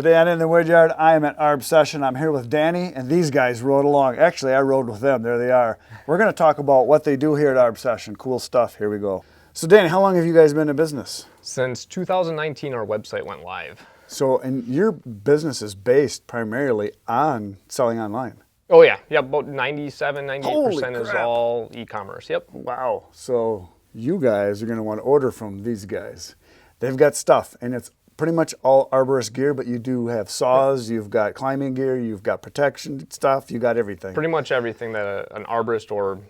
Today on In the Woodyard, I am at ARBSESSION. I'm here with Danny, and these guys rode along. Actually, I rode with them. There they are. We're going to talk about what they do here at ARBSESSION. Cool stuff. Here we go. So, Danny, how long have you guys been in business? Since 2019, our website went live. So, and your business is based primarily on selling online? Oh, yeah. Yep, about 97, 98% is all e-commerce. Yep. Wow. So, you guys are going to want to order from these guys. They've got stuff, and it's pretty much all arborist gear, but you do have saws, you've got climbing gear, you've got protection stuff, you got everything. Pretty much everything that an arborist or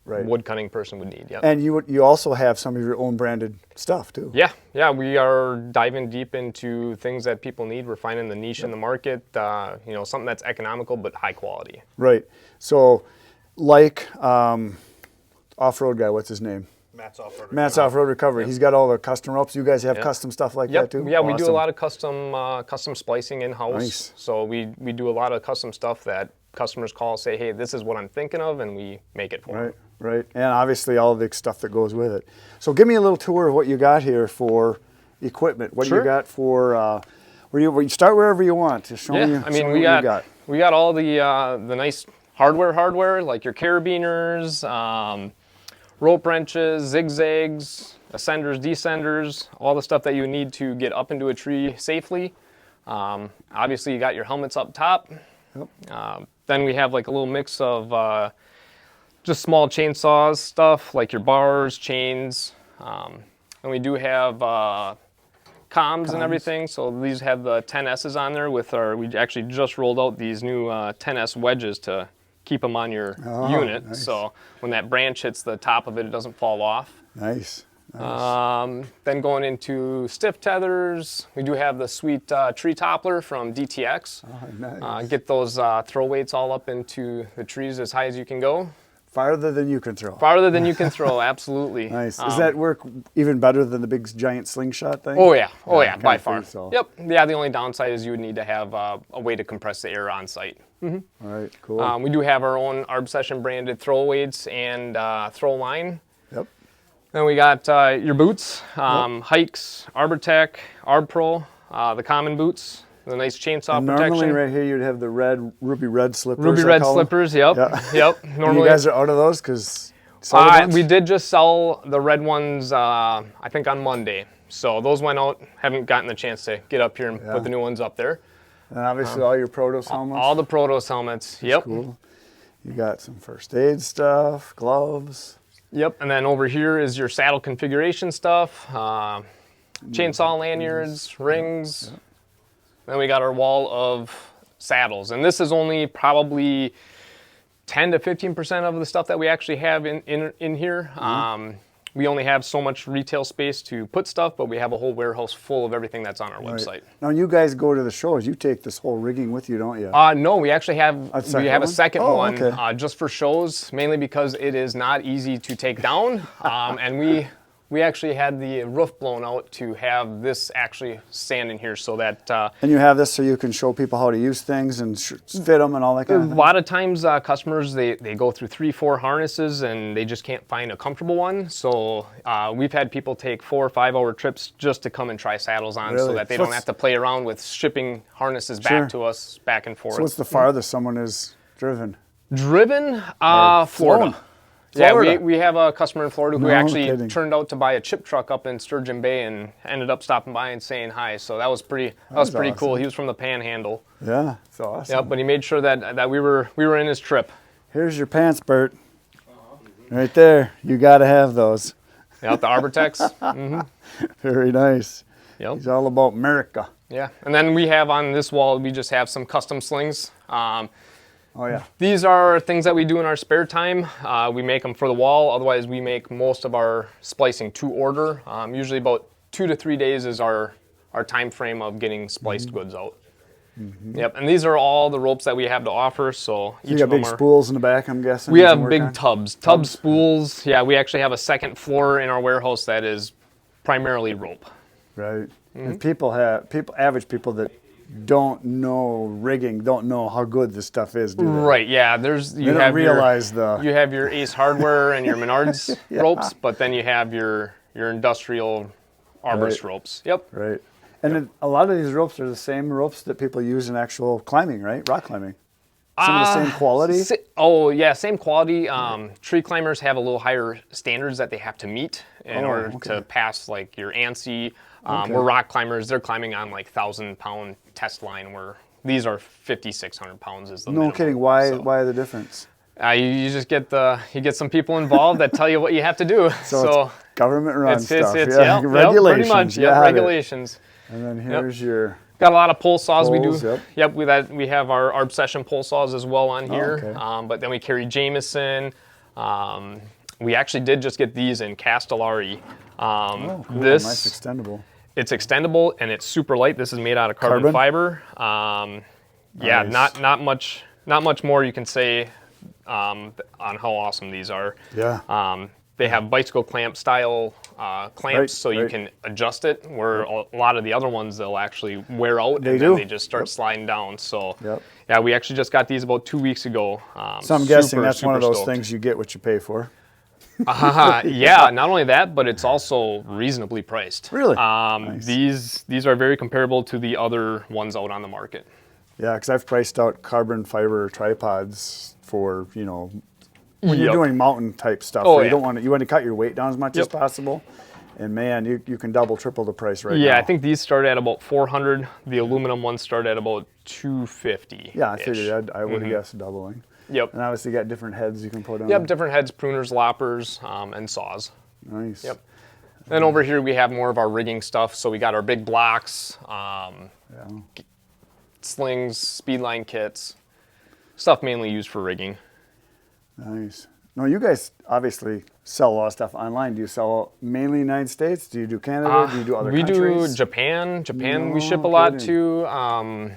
wood cutting person would need. Yep. And you also have some of your own branded stuff too. Yeah, we are diving deep into things that people need. We're finding the niche in the market, you know, something that's economical but high quality. Right. So, like off-road guy, what's his name? Matt's Off-Road Recovery. He's got all the custom ropes. You guys have custom stuff like that too? Yeah, awesome. We do a lot of custom splicing in-house. Nice. So we do a lot of custom stuff that customers call, say, hey, this is what I'm thinking of, and we make it for them. Right. And obviously all the stuff that goes with it. So give me a little tour of what you got here for equipment. What do you got for, you start wherever you want. Just show me, I mean, we got all the nice hardware, like your carabiners, rope wrenches, zigzags, ascenders, descenders, all the stuff that you need to get up into a tree safely. Obviously, you got your helmets up top. Yep. Then we have like a little mix of just small chainsaws stuff, like your bars, chains. And we do have comms and everything. So these have the 10S's on there with we actually just rolled out these new 10S wedges to keep them on your unit. Nice. So when that branch hits the top of it, it doesn't fall off. Nice. Then going into stiff tethers, we do have the sweet tree toppler from DTX. Nice. Get those throw weights all up into the trees as high as you can go. Farther than you can throw. Farther than you can throw, absolutely. Nice. Does that work even better than the big giant slingshot thing? Oh yeah, by far. So. Yep. Yeah, the only downside is you would need to have a way to compress the air on site. All right, cool. We do have our own ARBSESSION branded throw weights and throw line. Yep. Then we got your boots, Hikes, ArborTech, ArbPro, the common boots. The nice chainsaw protection. Normally right here you'd have the ruby red slippers. Ruby red slippers, yep. Normally, you guys are out of those because we did just sell the red ones, I think on Monday. So those went out. Haven't gotten the chance to get up here and put the new ones up there. And obviously all your Protos helmets. All the Protos helmets. That's cool. You got some first aid stuff, gloves. Yep. And then over here is your saddle configuration stuff, chainsaw lanyards, rings. Yep. Then we got our wall of saddles, and this is only probably 10 to 15% of the stuff that we actually have in here. We only have so much retail space to put stuff, but we have a whole warehouse full of everything that's on our website. Now, you guys go to the shows. You take this whole rigging with you, don't you? No, we actually have a second one okay. Just for shows, mainly because it is not easy to take down, and we actually had the roof blown out to have this actually stand in here so that... and you have this so you can show people how to use things and fit them and all that kind of thing? A lot of times customers, they go through 3-4 harnesses and they just can't find a comfortable one. So we've had people take 4 or 5 hour trips just to come and try saddles on so that they don't have to play around with shipping harnesses back to us back and forth. So what's the farthest someone has driven? Florida. Florida. Yeah, we have a customer in Florida who actually turned out to buy a chip truck up in Sturgeon Bay and ended up stopping by and saying hi. So that was pretty awesome. Cool. He was from the Panhandle. Yeah, that's awesome. Yep, but he made sure that we were in his trip. Here's your pants, Bert. Right there. You got to have those. Yeah, the ArborTechs. Very nice. Yep. He's all about America. Yeah, and then we have on this wall, we just have some custom slings. Oh yeah. These are things that we do in our spare time. We make them for the wall. Otherwise, we make most of our splicing to order. Usually about 2 to 3 days is our time frame of getting spliced goods out. Yep, and these are all the ropes that we have to offer. So each you got of them big spools in the back, I'm guessing? We have big tubs spools. Yeah, we actually have a second floor in our warehouse that is primarily rope. Right. And average people that don't know rigging, don't know how good this stuff is, do they? Right, yeah. You don't realize you have your Ace Hardware and your Menards ropes, but then you have your industrial arborist ropes. Yep. Right. And then a lot of these ropes are the same ropes that people use in actual climbing, right? Rock climbing. Some of the same quality? Oh, yeah, same quality. Tree climbers have a little higher standards that they have to meet in order to pass like your ANSI. Where rock climbers, they're climbing on like 1,000-pound test line, where these are 5,600 pounds is the minimum. No kidding. Why the difference? You just get some people involved that tell you what you have to do. So it's government run stuff. Regulations. Regulations. Pretty much. Yeah, regulations. And then here's your... Got a lot of pole saws. Poles, we do. Yep. We have our ARBSESSION pole saws as well on here. But then we carry Jameson. We actually did just get these in Castellari. Cool. This nice extendable. It's extendable and it's super light. This is made out of carbon fiber. Yeah, nice. not much more you can say on how awesome these are. Yeah. They have bicycle clamp style clamps, so you can adjust it, where a lot of the other ones, they'll actually wear out and then they just start sliding down. So yeah, we actually just got these about 2 weeks ago. So I'm guessing that's one of those things you get what you pay for. Yeah, not only that, but it's also reasonably priced. Really? Nice. These are very comparable to the other ones out on the market. Yeah, because I've priced out carbon fiber tripods for, you know, when you're doing mountain type stuff, you don't want to, you want to cut your weight down as much as possible. And man, you can double, triple the price right now. Yeah, I think these start at about 400. The aluminum ones start at about 250. Yeah, I figured I would have guessed doubling. Yep. And obviously you got different heads you can put on. Yep, different heads, pruners, loppers, and saws. Nice. Yep. Then over here we have more of our rigging stuff. So we got our big blocks, slings, speedline kits, stuff mainly used for rigging. Nice. No, you guys obviously sell a lot of stuff online. Do you sell mainly United States? Do you do Canada? Do you do other countries? We do Japan. We ship a lot to.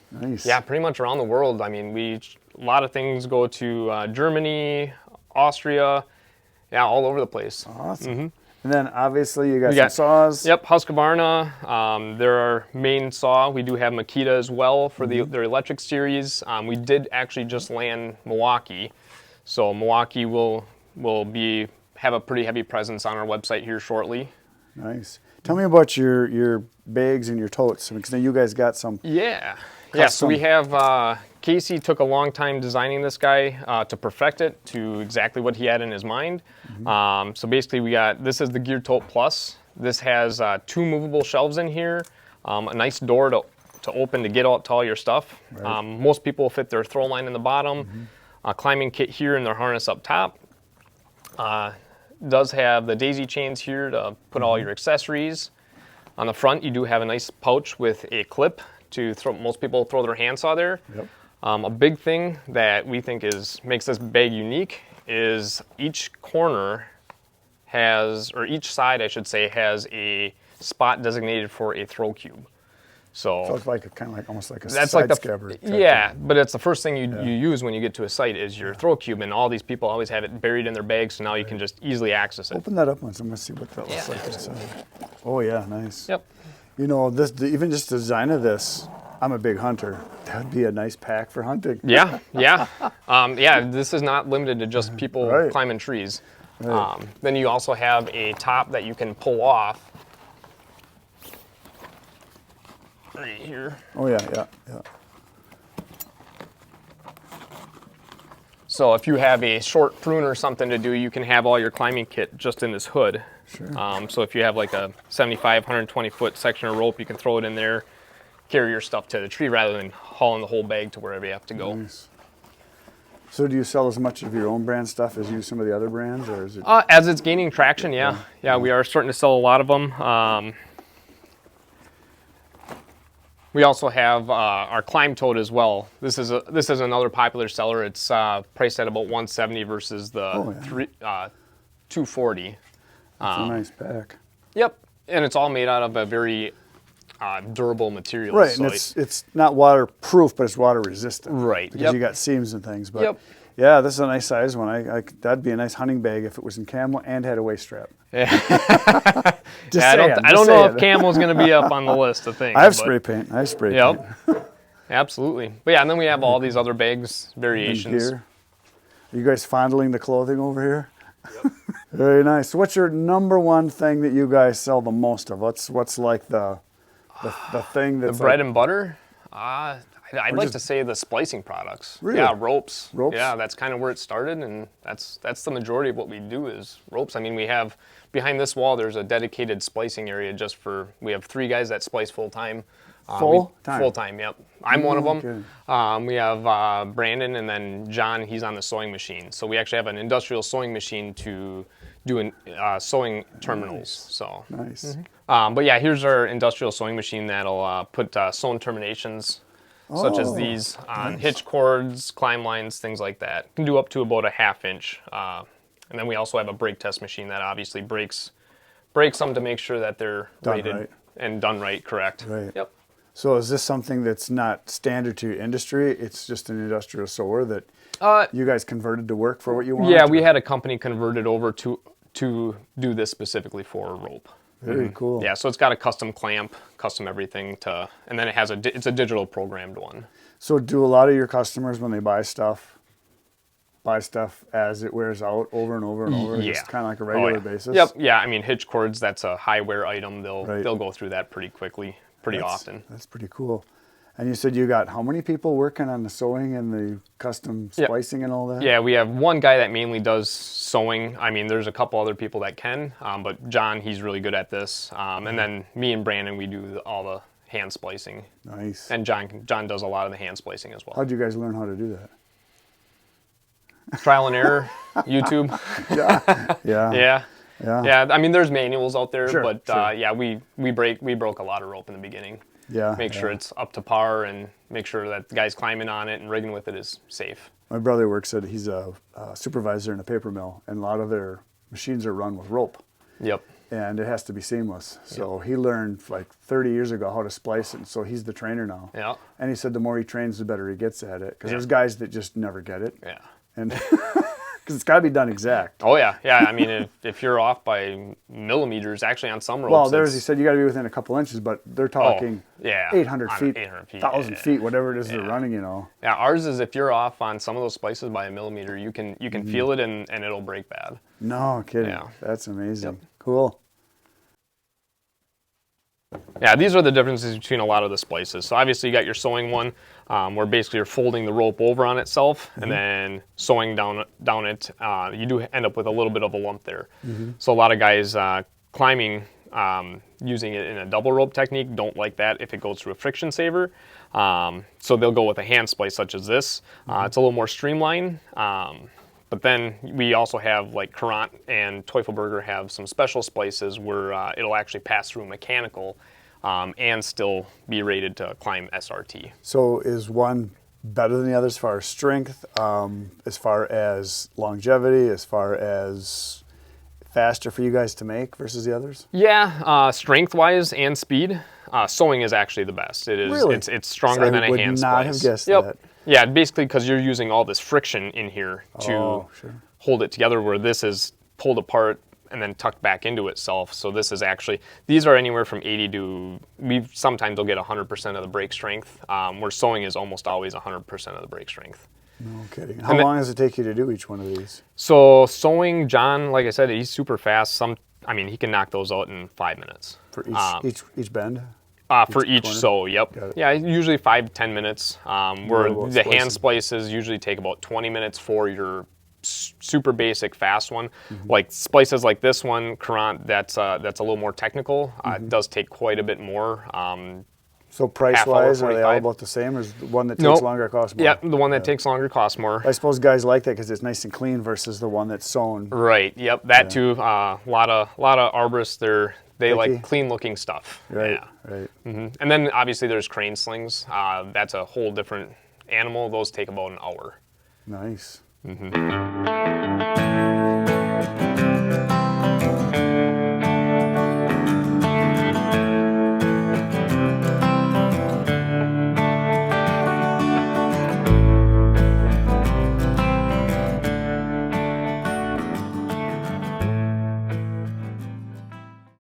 Nice. Yeah, pretty much around the world. I mean, a lot of things go to Germany, Austria, yeah, all over the place. Awesome. And then obviously you got some saws. Yep, Husqvarna. They're our main saw. We do have Makita as well for their electric series. We did actually just land Milwaukee. So Milwaukee will have a pretty heavy presence on our website here shortly. Nice. Tell me about your bags and your totes, because you guys got some. Yeah. Yeah. So we have Casey took a long time designing this guy to perfect it to exactly what he had in his mind. So basically, this is the Gear Tote Plus. This has 2 movable shelves in here, a nice door to open to get out to all your stuff. Right. Most people will fit their throw line in the bottom. Climbing kit here and their harness up top. Does have the daisy chains here to put all your accessories. On the front, you do have a nice pouch with a clip to throw. Most people throw their handsaw there. Yep. A big thing that we think makes this bag unique is each corner has, or each side, I should say, has a spot designated for a throw cube. So it's like almost like a that's side like scabbard. Yeah, but it's the first thing you use when you get to a site is your throw cube, and all these people always have it buried in their bags, so now you can just easily access it. Open that up once. I'm gonna see what that looks like inside. Oh yeah, nice. Yep. You know, even just the design of this, I'm a big hunter. That'd be a nice pack for hunting. Yeah. This is not limited to just people climbing trees. Right. Then you also have a top that you can pull off. Right here. Oh yeah. So if you have a short prune or something to do, you can have all your climbing kit just in this hood. Sure. So if you have like a 75, 120 foot section of rope, you can throw it in there, carry your stuff to the tree rather than hauling the whole bag to wherever you have to go. Nice. So do you sell as much of your own brand stuff as you some of the other brands, or is it? As it's gaining traction, yeah, we are starting to sell a lot of them. We also have our Climb Tote as well. This is another popular seller. It's priced at about $170 versus the $240. It's a nice pack. Yep, and it's all made out of a very durable material. Right, so and it's not waterproof, but it's water resistant. Right. Because you got seams and things. But yeah, this is a nice size one. That'd be a nice hunting bag if it was in camel and had a waist strap. Yeah. I don't know if camel's going to be up on the list of things. I have spray paint. Yep. Absolutely. But yeah, and then we have all these other bags, variations. Here. Are you guys fondling the clothing over here? Yep. Very nice. So what's your number one thing that you guys sell the most of? What's like the The thing that's The bread like, and butter? I'd like just- to say the splicing products. Really? Yeah, ropes. Ropes? Yeah, that's kind of where it started, and that's the majority of what we do is ropes. I mean, we have, behind this wall, there's a dedicated splicing area just for, we have 3 guys that splice full time. Full time? Full time, yep. I'm one of them. kidding. We have Brandon, and then John, he's on the sewing machine. So we actually have an industrial sewing machine to do sewing terminals. So. Nice. But yeah, here's our industrial sewing machine that'll put sewn terminations, such as Oh, these on hitch cords, climb lines, things like that. Can do up to about a 1/2 inch. And then we also have a brake test machine that obviously breaks them to make sure that they're Done rated right. and done right, correct. Right. Yep. So is this something that's not standard to your industry? It's just an industrial sewer that you guys converted to work for what you want? Yeah, we had a company converted over to do this specifically for rope. Very cool. Yeah, so it's got a custom clamp, custom everything and then it has it's a digital programmed one. So do a lot of your customers, when they buy stuff as it wears out over and over and over? Yeah. Just kind of like a Oh, regular yeah. basis? Yep. Yeah. I mean, hitch cords, that's a high wear item. Right. They'll go through that pretty quickly, pretty often. That's pretty cool. And you said you got how many people working on the sewing and the custom Yep. splicing and all that? Yeah, we have one guy that mainly does sewing. I mean, there's a couple other people that can, but John, he's really good at this. And then me and Brandon, we do all the hand splicing. Nice. And John does a lot of the hand splicing as well. How'd you guys learn how to do that? Trial and error, YouTube. Yeah. Yeah. Yeah. Yeah, I mean, there's manuals out there, Sure, but sure. yeah, we broke a lot of rope in the beginning. Yeah. Make sure it's up to par and make sure that the guys climbing on it and rigging with it is safe. My brother works at, he's a supervisor in a paper mill, and a lot of their machines are run with rope. Yep. And it has to be seamless. So he learned like 30 years ago how to splice it, and so he's the trainer now. Yeah. And he said the more he trains, the better he gets at it. Because Yeah. there's guys that just never get it. Yeah. And because it's got to be done exact. Oh yeah, yeah. I mean, if you're off by millimeters, actually on some ropes. Well, there's, he said you got to be within a couple inches, but they're talking yeah, 800 on feet, 800 feet, 1,000 yeah. feet, whatever it is they're Yeah. running, you know. Yeah, ours is if you're off on some of those splices by a millimeter, you can feel it and it'll break bad. No kidding. Yeah. That's amazing. Cool. Yeah, these are the differences between a lot of the splices. So obviously you got your sewing one, where basically you're folding the rope over on itself and then sewing down it. You do end up with a little bit of a lump there. So a lot of guys climbing, using it in a double rope technique don't like that if it goes through a friction saver. So they'll go with a hand splice such as this. It's a little more streamlined. But then we also have, like, Courant and Teufelberger have some special splices where it'll actually pass through mechanical and still be rated to climb SRT. So is one better than the other as far as strength, as far as longevity, as far as faster for you guys to make versus the others? Yeah, strength-wise and speed, sewing is actually the best. It is. Really? It's stronger than a hand splice. I would not have guessed Yep. that. Yeah, basically because you're using all this friction in here to Sure. hold it together, where this is pulled apart and then tucked back into itself. So this is actually, these are anywhere from 80 to, sometimes they'll get 100% of the brake strength, where sewing is almost always 100% of the brake strength. No kidding. How long does it take you to do each one of these? So sewing, John, like I said, he's super fast. I mean, he can knock those out in 5 minutes. For each bend? For each corner? sew, yep. Yeah, usually 5 to 10 minutes. Where about the hand splicing? splices usually take about 20 minutes for your super basic fast one. Like splices like this one, Courant, that's a little more technical. It does take quite a bit more. So price-wise, are they all 45. about the same, or is the one that takes Nope. longer cost more? Yeah, the one that takes longer costs more. I suppose guys like that because it's nice and clean versus the one that's sewn. Right. Yep. That too. A lot of arborists. They Picky. like clean-looking stuff. Right. Yeah. Right. And then obviously there's crane slings. That's a whole different animal. Those take about an hour. Nice.